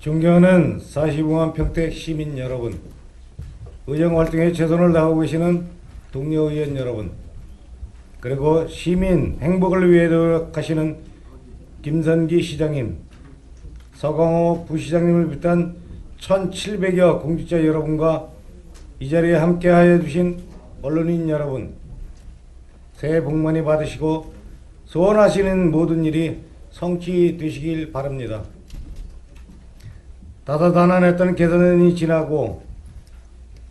존경하는 45만 평택 시민 여러분, 의정활동에 최선을 다하고 계시는 동료 의원 여러분, 그리고 시민 행복을 위해 노력하시는 김선기 시장님, 서강호 부시장님을 비롯한 1700여 공직자 여러분과 이 자리에 함께하여 주신 언론인 여러분, 새해 복 많이 받으시고 소원하시는 모든 일이 성취되시길 바랍니다. 다사다난했던 개선이 지나고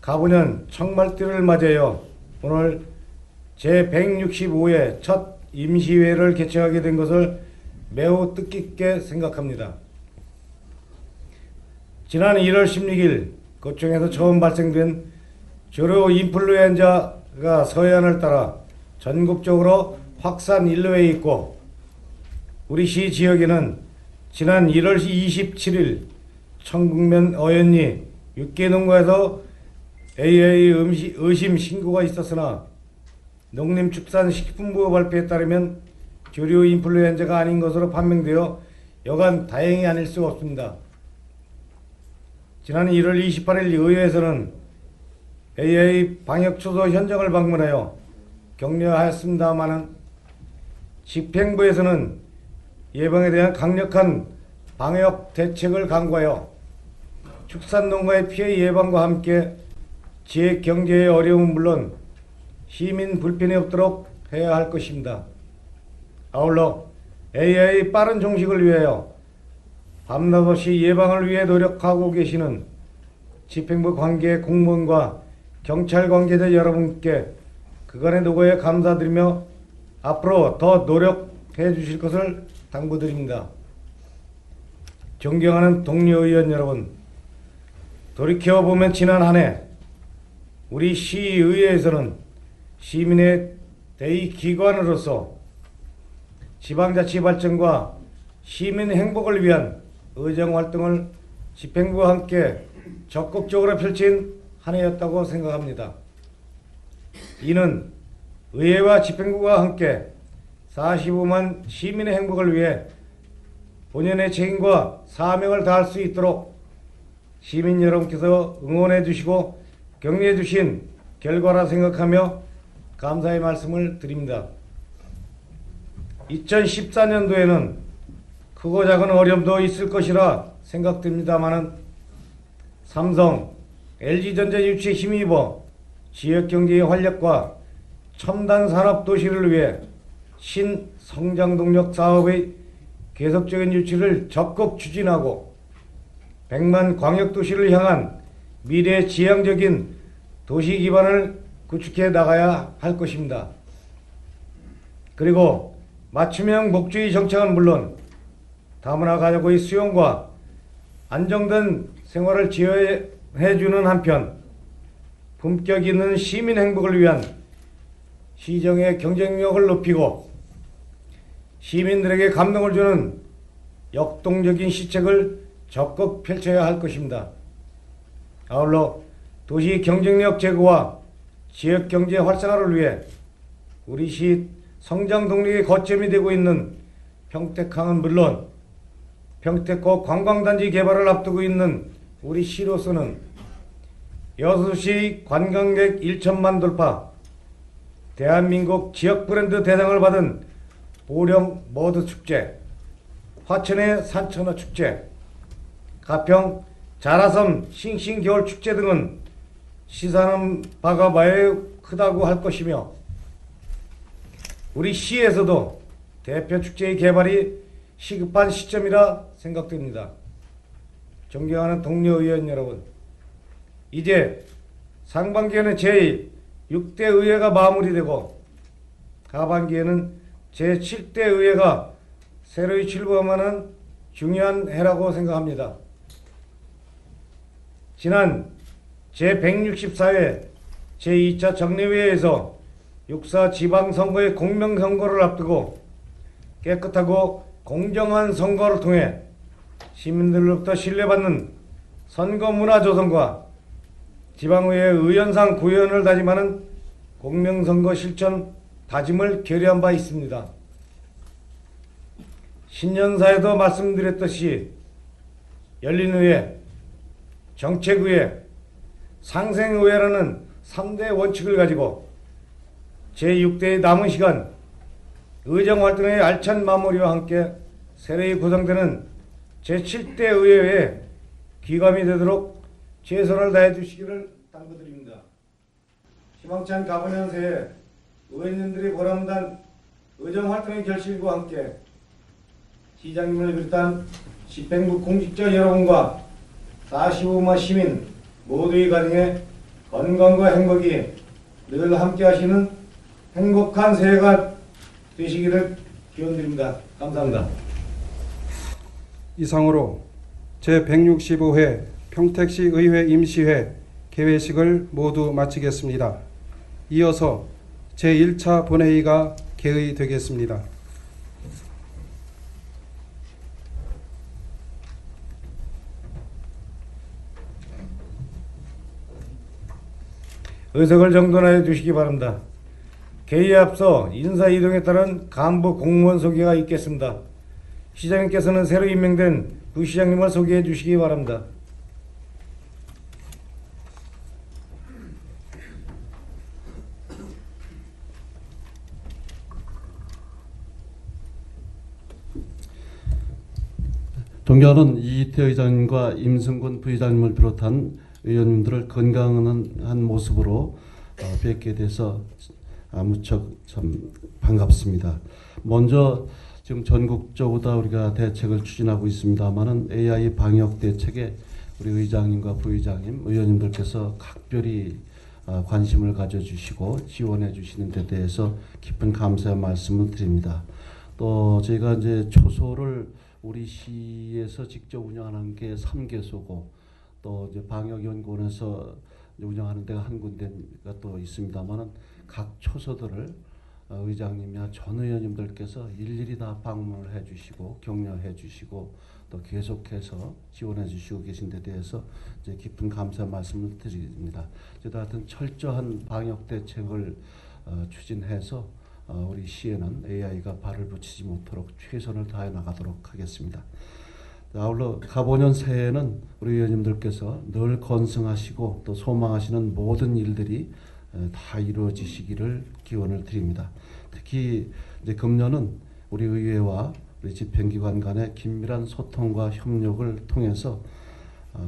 가보년 청말띠를 맞이하여 오늘 제165회 첫 임시회를 개최하게 된 것을 매우 뜻깊게 생각합니다. 지난 1월 16일 고청에서 처음 발생된 조류 인플루엔자가 서해안을 따라 전국적으로 확산 인로에 있고, 우리 시 지역에는 지난 1월 27일 청국면 어연리 육계농가에서 AA 의심 신고가 있었으나 농림축산식품부 발표에 따르면 조류 인플루엔자가 아닌 것으로 판명되어 여간 다행이 아닐 수 없습니다. 지난 1월 28일 의회에서는 AA 방역초소 현장을 방문하여 격려하였습니다마는 집행부에서는 예방에 대한 강력한 방역 대책을 강구하여 축산농가의 피해 예방과 함께 지역 경제의 어려움은 물론 시민 불편이 없도록 해야 할 것입니다. 아울러 AI 빠른 종식을 위하여 밤낮 없이 예방을 위해 노력하고 계시는 집행부 관계 공무원과 경찰 관계자 여러분께 그간의 노고에 감사드리며 앞으로 더 노력해 주실 것을 당부드립니다. 존경하는 동료 의원 여러분, 돌이켜보면 지난 한 해 우리 시의회에서는 시민의 대의기관으로서 지방자치 발전과 시민 행복을 위한 의정활동을 집행부와 함께 적극적으로 펼친 한 해였다고 생각합니다. 이는 의회와 집행부가 함께 45만 시민의 행복을 위해 본연의 책임과 사명을 다할 수 있도록 시민 여러분께서 응원해 주시고 격려해 주신 결과라 생각하며 감사의 말씀을 드립니다. 2014년도에는 크고 작은 어려움도 있을 것이라 생각됩니다마는 삼성, LG전자 유치에 힘입어 지역경제의 활력과 첨단 산업 도시를 위해 신성장동력 사업의 계속적인 유치를 적극 추진하고 100만 광역도시를 향한 미래 지향적인 도시 기반을 구축해 나가야 할 것입니다. 그리고 맞춤형 복지의 정책은 물론 다문화 가족의 수용과 안정된 생활을 지원해주는 한편 품격 있는 시민 행복을 위한 시정의 경쟁력을 높이고 시민들에게 감동을 주는 역동적인 시책을 적극 펼쳐야 할 것입니다. 아울러 도시 경쟁력 제고와 지역 경제 활성화를 위해 우리 시 성장 동력의 거점이 되고 있는 평택항은 물론 평택호 관광단지 개발을 앞두고 있는 우리 시로서는 여수시 관광객 1천만 돌파, 대한민국 지역 브랜드 대상을 받은 보령 머드 축제, 화천의 산천어 축제, 가평 자라섬 싱싱 겨울 축제 등은 시사하는 바가 매우 크다고 할 것이며, 우리 시에서도 대표 축제의 개발이 시급한 시점이라 생각됩니다. 존경하는 동료 의원 여러분, 이제 상반기에는 제6대 의회가 마무리되고 하반기에는 제7대 의회가 새로이 출범하는 중요한 해라고 생각합니다. 지난 제164회 제2차 정례회에서 6.4 지방선거의 공명선거를 앞두고 깨끗하고 공정한 선거를 통해 시민들로부터 신뢰받는 선거문화 조성과 지방의회 의원상 구의원을 다짐하는 공명선거 실천 다짐을 결의한 바 있습니다. 신년사에도 말씀드렸듯이 열린의회, 정책의회, 상생의회라는 3대 원칙을 가지고 제6대의 남은 시간 의정활동의 알찬 마무리와 함께 새로이 구성되는 제7대 의회에 귀감이 되도록 최선을 다해 주시기를 당부드립니다. 희망찬 가보년 새해 의원님들이 보람단 의정활동의 결실과 함께 시장님을 비롯한 집행부 공직자 여러분과 45만 시민 모두의 가정에 건강과 행복이 늘 함께 하시는 행복한 새해가 되시기를 기원드립니다. 감사합니다. 이상으로 제165회 평택시 의회 임시회 개회식을 모두 마치겠습니다. 이어서 제1차 본회의가 개의되겠습니다. 의석을 정돈하여 주시기 바랍니다. 개의에 앞서 인사이동에 따른 간부 공무원 소개가 있겠습니다. 시장님께서는 새로 임명된 부시장님을 소개해 주시기 바랍니다. 존경하는 이희태 의장님과 임승근 부의장님을 비롯한 의원님들을 건강한 모습으로 뵙게 돼서 무척 참 반갑습니다. 먼저 지금 전국적으로 다 우리가 대책을 추진하고 있습니다만은 AI 방역 대책에 우리 의장님과 부의장님, 의원님들께서 각별히 관심을 가져주시고 지원해 주시는 데 대해서 깊은 감사의 말씀을 드립니다. 또 저희가 이제 초소를 우리 시에서 직접 운영하는 게 3개소고 또 이제 방역연구원에서 운영하는 데가 한 군데가 또 있습니다만은 각 초소들을 의장님이나 전 의원님들께서 일일이 다 방문을 해주시고 격려해 주시고 또 계속해서 지원해 주시고 계신 데 대해서 이제 깊은 감사 말씀을 드립니다. 저희도 하여튼 철저한 방역 대책을 추진해서 우리 시에는 AI가 발을 붙이지 못하도록 최선을 다해 나가도록 하겠습니다. 아울러 가보년 새해에는 우리 의원님들께서 늘 건승하시고 또 소망하시는 모든 일들이 다 이루어지시기를 기원을 드립니다. 특히 이제 금년은 우리 의회와 우리 집행기관 간의 긴밀한 소통과 협력을 통해서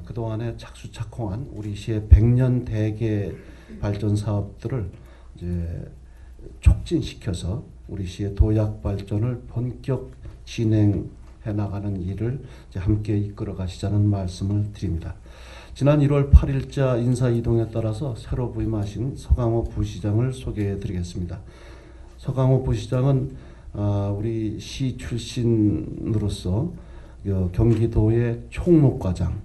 그동안에 착수착공한 우리 시의 100년 대계 발전 사업들을 이제 촉진시켜서 우리 시의 도약 발전을 본격 진행해 나가는 일을 이제 함께 이끌어 가시자는 말씀을 드립니다. 지난 1월 8일자 인사이동에 따라서 새로 부임하신 서강호 부시장을 소개해 드리겠습니다. 서강호 부시장은 우리 시 출신으로서 경기도의 총무과장,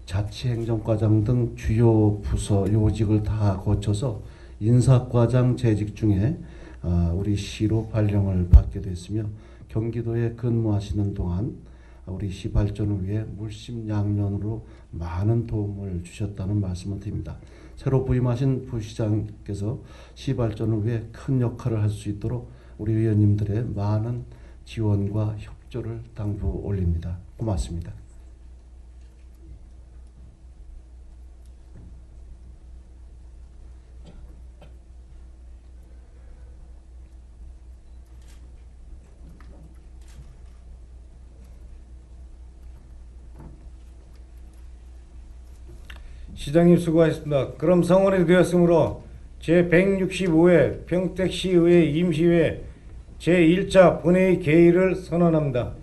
자치행정과장 등 주요 부서 요직을 다 거쳐서 인사과장 재직 중에 우리 시로 발령을 받게 됐으며 경기도에 근무하시는 동안 우리 시 발전을 위해 물심양면으로 많은 도움을 주셨다는 말씀을 드립니다. 새로 부임하신 부시장께서 시 발전을 위해 큰 역할을 할 수 있도록 우리 의원님들의 많은 지원과 협조를 당부 올립니다. 고맙습니다. 시장님 수고하셨습니다. 그럼 성원이 되었으므로 제165회 평택시의회 임시회 제1차 본회의 개의를 선언합니다.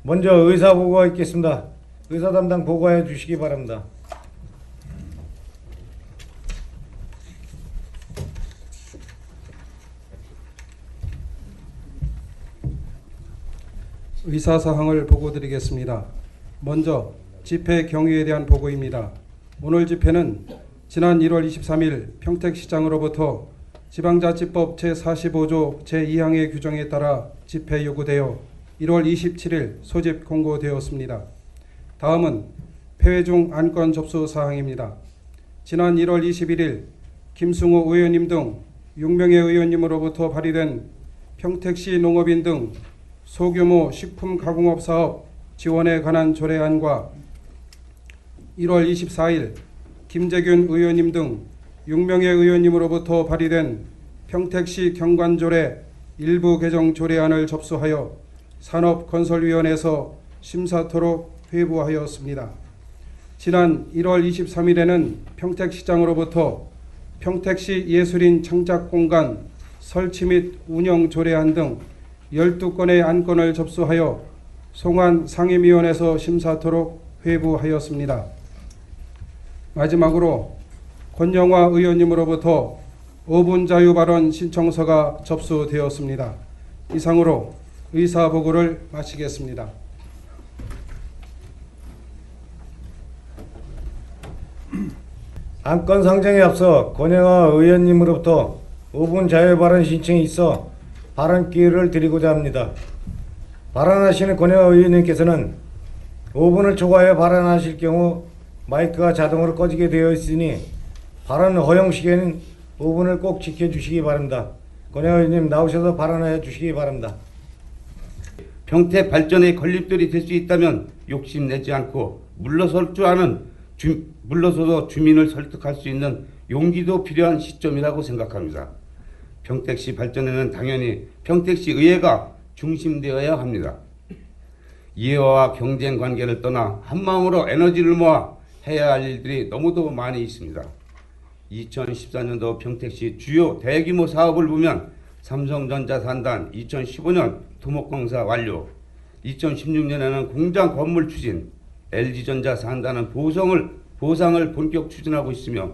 먼저 의사 보고가 있겠습니다. 의사 담당 보고해 주시기 바랍니다. 의사사항을 보고드리겠습니다. 먼저 집회 경위에 대한 보고입니다. 오늘 집회는 지난 1월 23일 평택시장으로부터 지방자치법 제45조 제2항의 규정에 따라 집회 요구되어 1월 27일 소집 공고되었습니다. 다음은 폐회 중 안건 접수 사항입니다. 지난 1월 21일 김승호 의원님 등 6명의 의원님으로부터 발의된 평택시 농업인 등 소규모 식품 가공업 사업 지원에 관한 조례안과 1월 24일 김재균 의원님 등 6명의 의원님으로부터 발의된 평택시 경관조례 일부 개정 조례안을 접수하여 산업건설위원회에서 심사토록 회부하였습니다. 지난 1월 23일에는 평택시장으로부터 평택시 예술인 창작공간 설치 및 운영 조례안 등 12건의 안건을 접수하여 송환 상임위원회에서 심사토록 회부하였습니다. 마지막으로 권영화 의원님으로부터 5분 자유 발언 신청서가 접수되었습니다. 이상으로 의사보고를 마치겠습니다. 안건 상정에 앞서 권영화 의원님으로부터 5분 자유 발언 신청이 있어 발언 기회를 드리고자 합니다. 발언하시는 권영화 의원님께서는 5분을 초과하여 발언하실 경우 마이크가 자동으로 꺼지게 되어 있으니 발언 허용 시에는 5분을 꼭 지켜주시기 바랍니다. 권영화 의원님 나오셔서 발언해 주시기 바랍니다. 평택 발전에 걸림돌이 될 수 있다면 욕심내지 않고 물러서도 주민을 설득할 수 있는 용기도 필요한 시점이라고 생각합니다. 평택시 발전에는 당연히 평택시 의회가 중심되어야 합니다. 이해와 경쟁 관계를 떠나 한마음으로 에너지를 모아 해야 할 일들이 너무도 많이 있습니다. 2014년도 평택시 주요 대규모 사업을 보면 삼성전자 산단 2015년 토목공사 완료, 2016년에는 공장 건물 추진, LG전자 산단은 보상을 본격 추진하고 있으며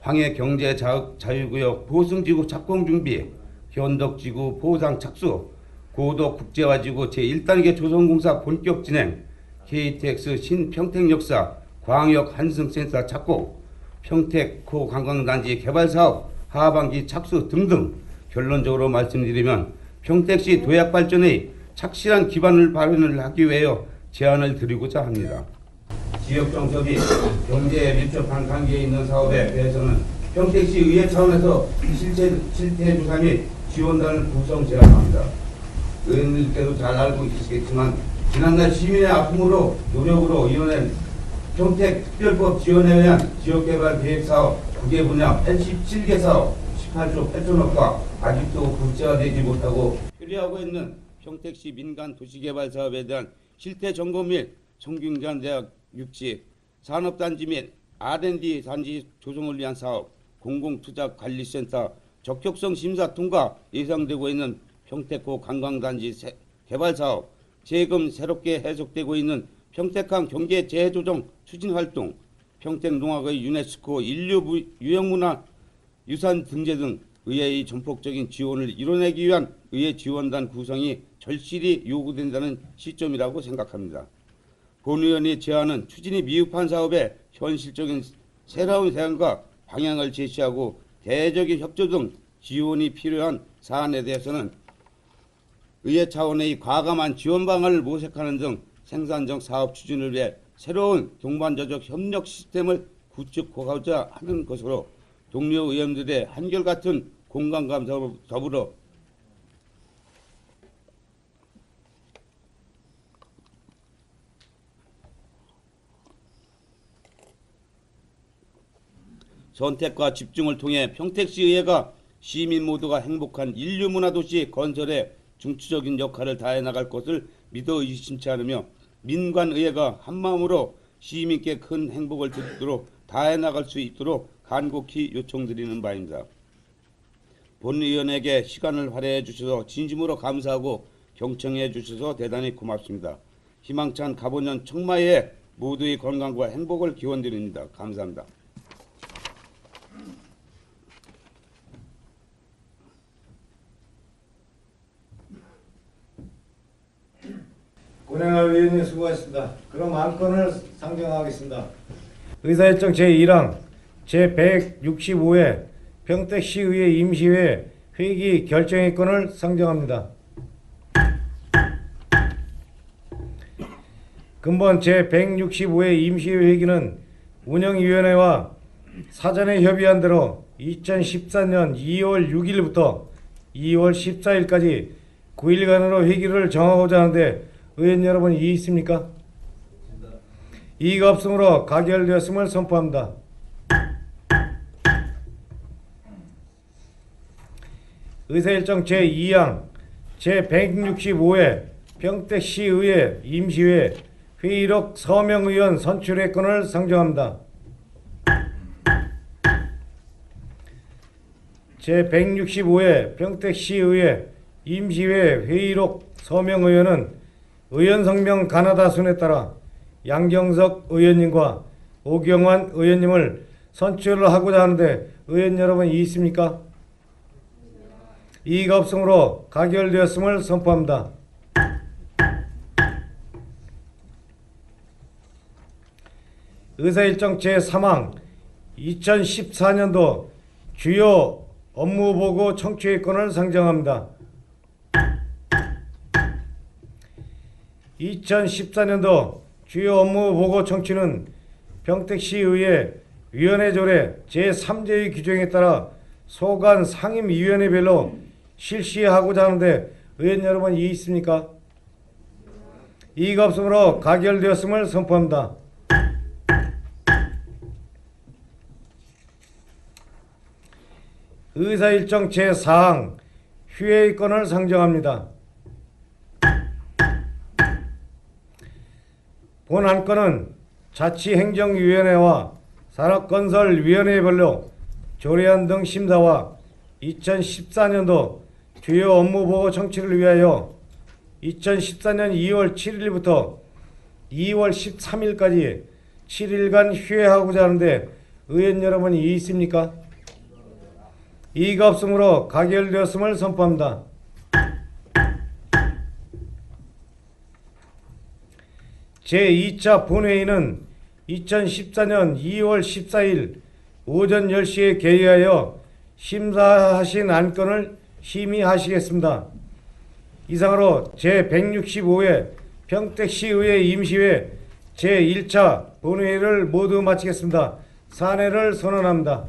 황해경제자유구역 보승지구 착공 준비, 현덕지구 보상 착수, 고도 국제화지구 제1단계 조성공사 본격 진행, KTX 신평택역사 광역 한승센터 착공, 평택코 관광단지 개발사업 하반기 착수 등등 결론적으로 말씀드리면 평택시 도약발전의 착실한 기반을 마련을 하기 위하여 제안을 드리고자 합니다. 지역 정책이 경제에 밀접한 관계에 있는 사업에 대해서는 평택시 의회 차원에서 실태 조사 및 지원단을 구성 제안합니다. 의원님께도 잘 알고 계시겠지만 지난달 시민의 아픔으로 노력으로 이뤄낸 평택특별법 지원에 의한 지역개발 계획사업 9개 분야 87개 사업 18조 8천억과 아직도 국제화되지 못하고 처리하고 있는 평택시 민간 도시개발 사업에 대한 실태 점검 및 성균관대학 육지 산업단지 및 R&D 단지 조성을 위한 사업 공공투자관리센터 적격성 심사 통과 예상되고 있는 평택호 관광단지 개발 사업 재금 새롭게 해석되고 있는 평택항 경제 재조정 추진 활동 평택농악의 유네스코 인류 유형문화 유산 등재 등 의회의 전폭적인 지원을 이뤄내기 위한 의회 지원단 구성이 절실히 요구된다는 시점이라고 생각합니다. 본 의원이 제안은 추진이 미흡한 사업에 현실적인 새로운 대안과 방향을 제시하고 대적인 협조 등 지원이 필요한 사안에 대해서는 의회 차원의 과감한 지원 방안을 모색하는 등 생산적 사업 추진을 위해 새로운 동반자적 협력 시스템을 구축하고자 하는 것으로 동료 의원들의 한결같은 공감과 더불어 선택과 집중을 통해 평택시의회가 시민 모두가 행복한 인류문화도시 건설에 중추적인 역할을 다해 나갈 것을 믿어 의심치 않으며 민관의회가 한마음으로 시민께 큰 행복을 드리도록 다해 나갈 수 있도록 간곡히 요청드리는 바입니다. 본의원에게 시간을 할애해 주셔서 진심으로 감사하고 경청해 주셔서 대단히 고맙습니다. 희망찬 가보년 청마에 모두의 건강과 행복을 기원드립니다. 감사합니다. 권영화 의원님 수고하셨습니다. 그럼 안건을 상정하겠습니다. 의사일정 제1항 제165회 평택시의회 임시회 회기 결정의 건을 상정합니다. 근본 제165회 임시회 회기는 운영위원회와 사전에 협의한 대로 2014년 2월 6일부터 2월 14일까지 9일간으로 회기를 정하고자 하는데 의원 여러분 이의 있습니까? 이의가 없으므로 가결되었음을 선포합니다. 의사일정 제2항 제165회 평택시의회 임시회 회의록 서명의원 선출의 건을 상정합니다. 제165회 평택시의회 임시회 회의록 서명의원은 의원 성명 가나다 순에 따라 양경석 의원님과 오경환 의원님을 선출을 하고자 하는데 의원 여러분 이의 있습니까? 이의가 없으므로 가결되었음을 선포합니다. 의사일정 제3항 2014년도 주요 업무보고 청취의 건을 상정합니다. 2014년도 주요 업무보고 청취는 평택시의회 위원회 조례 제3조의 규정에 따라 소관 상임위원회별로 실시하고자 하는데 의원 여러분 이의 있습니까? 이의가 없으므로 가결되었음을 선포합니다. 의사일정 제4항 휴회의 건을 상정합니다. 본 안건은 자치행정위원회와 산업건설위원회별로 조례안 등 심사와 2014년도 주요 업무보고 청취를 위하여 2014년 2월 7일부터 2월 13일까지 7일간 휴회하고자 하는데 의원 여러분 이의 있습니까? 이의가 없으므로 가결되었음을 선포합니다. 제2차 본회의는 2014년 2월 14일 오전 10시에 개의하여 심사하신 안건을 심의하시겠습니다. 이상으로 제165회 평택시의회 임시회 제1차 본회의를 모두 마치겠습니다. 산회를 선언합니다.